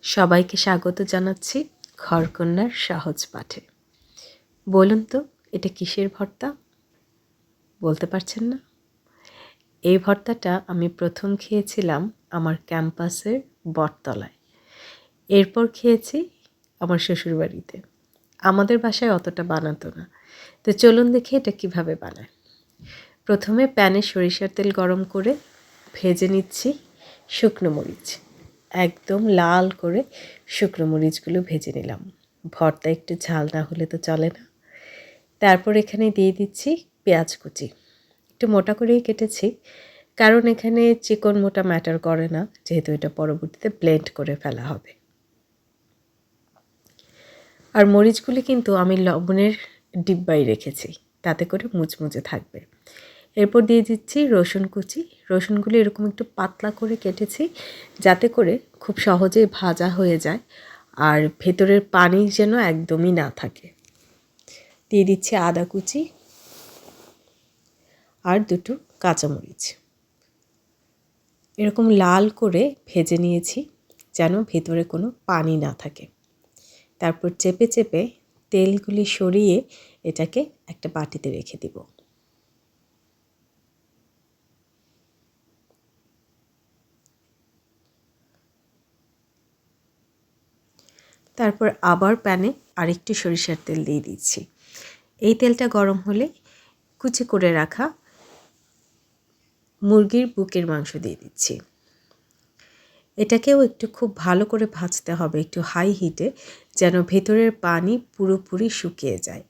সবাইকে স্বাগত জানাচ্ছি ঘরকন্যার সহজ পাঠে। বলুন তো এটা কিসের ভর্তা? বলতে পারছেন না? এই ভর্তাটা আমি প্রথম খেয়েছিলাম আমার ক্যাম্পাসের বটতলায়। এরপর খেয়েছি আমার শ্বশুরবাড়িতে। আমাদের বাসায় অতটা বানাতো না। তো চলুন দেখি এটা কিভাবে বানায়। প্রথমে প্যানে সরিষার তেল গরম করে ভেজে নিচ্ছি শুকনো মরিচ। একদম লাল করে শুকনো মরিচগুলো ভেজে নিলাম। ভর্তা একটু ঝাল না হলে তো চলে না। তারপর এখানে দিয়ে দিচ্ছি পেঁয়াজ কুচি। একটু মোটা করেই কেটেছি, কারণ এখানে চিকন মোটা ম্যাটার করে না, যেহেতু এটা পরবর্তীতে ব্লেন্ড করে ফেলা হবে। আর মরিচগুলি কিন্তু আমি লবণের ডিব্বায় রেখেছি, তাতে করে মুচমুচে থাকবে। এরপর দিয়ে দিচ্ছি রসুন কুচি। রসুনগুলি এরকম একটু পাতলা করে কেটেছি, যাতে করে খুব সহজেই ভাজা হয়ে যায় আর ভেতরের পানি যেন একদমই না থাকে। দিয়ে দিচ্ছি আদা কুচি আর দুটো কাঁচামরিচ। এরকম লাল করে ভেজে নিয়েছি যেন ভেতরে কোনো পানি না থাকে। তারপর চেপে চেপে তেলগুলি সরিয়ে এটাকে একটা বাটিতে রেখে দিব। তারপর আবার প্যানে আরেকটু সরিষার তেল দিয়ে দিচ্ছি। এই তেলটা গরম হলে কুচি করে রাখা মুরগির বুকের মাংস দিয়ে দিচ্ছি। এটাকেও একটু খুব ভালো করে ভাজতে হবে, একটু হাই হিটে, যেন ভেতরের পানি পুরোপুরি শুকিয়ে যায়।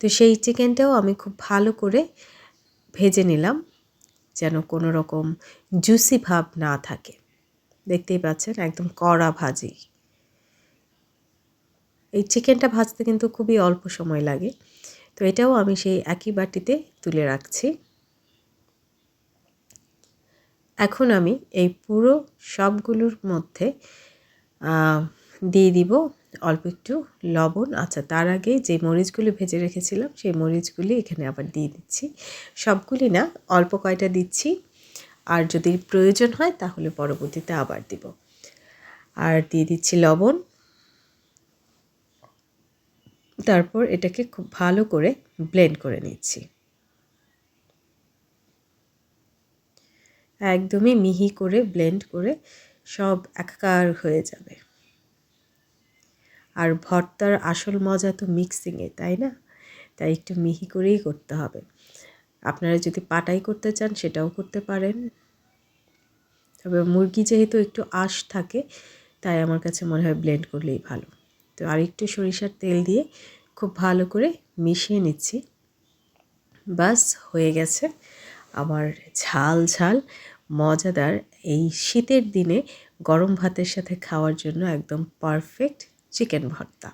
তো সেই চিকেনটাও আমি খুব ভালো করে ভেজে নিলাম, যেন কোনো রকম জুসি ভাব না থাকে। দেখতেই পাচ্ছেন একদম কড়া ভাজি। এই চিকেনটা ভাজতে কিন্তু খুবই অল্প সময় লাগে। তো এটাও আমি সেই একই বাটিতে তুলে রাখছি। এখন আমি এই পুরো সবগুলোর মধ্যে দিয়ে দিব অল্প একটু লবণ। আচ্ছা, তার আগে যে মরিচগুলি ভেজে রেখেছিলাম সেই মরিচগুলি এখানে আবার দিয়ে দিচ্ছি। সবগুলি না, অল্প কয়টা দিচ্ছি, আর যদি প্রয়োজন হয় তাহলে পরবর্তীতে আবার দিব। আর দিয়ে দিচ্ছি লবণ। তারপর এটাকে খুব ভালো করে ব্লেন্ড করে নিচ্ছি। একদমই মিহি করে ব্লেন্ড করে সব একাকার হয়ে যাবে। আর ভর্তার আসল মজা তো মিক্সিংয়ে, তাই না? তাই একটু মিহি করেই করতে হবে। আপনারা যদি পাটাই করতে চান সেটাও করতে পারেন, তবে মুরগি যেহেতু একটু আঁশ থাকে, তাই আমার কাছে মনে হয় ব্লেন্ড করলেই ভালো। তো আর একটু সরিষার তেল দিয়ে খুব ভালো করে মিশিয়ে নিচ্ছি। বাস হয়ে গেছে আমার ঝাল ঝাল মজাদার এই শীতের দিনে গরম ভাতের সাথে খাওয়ার জন্য একদম পারফেক্ট চিকেন ভর্তা।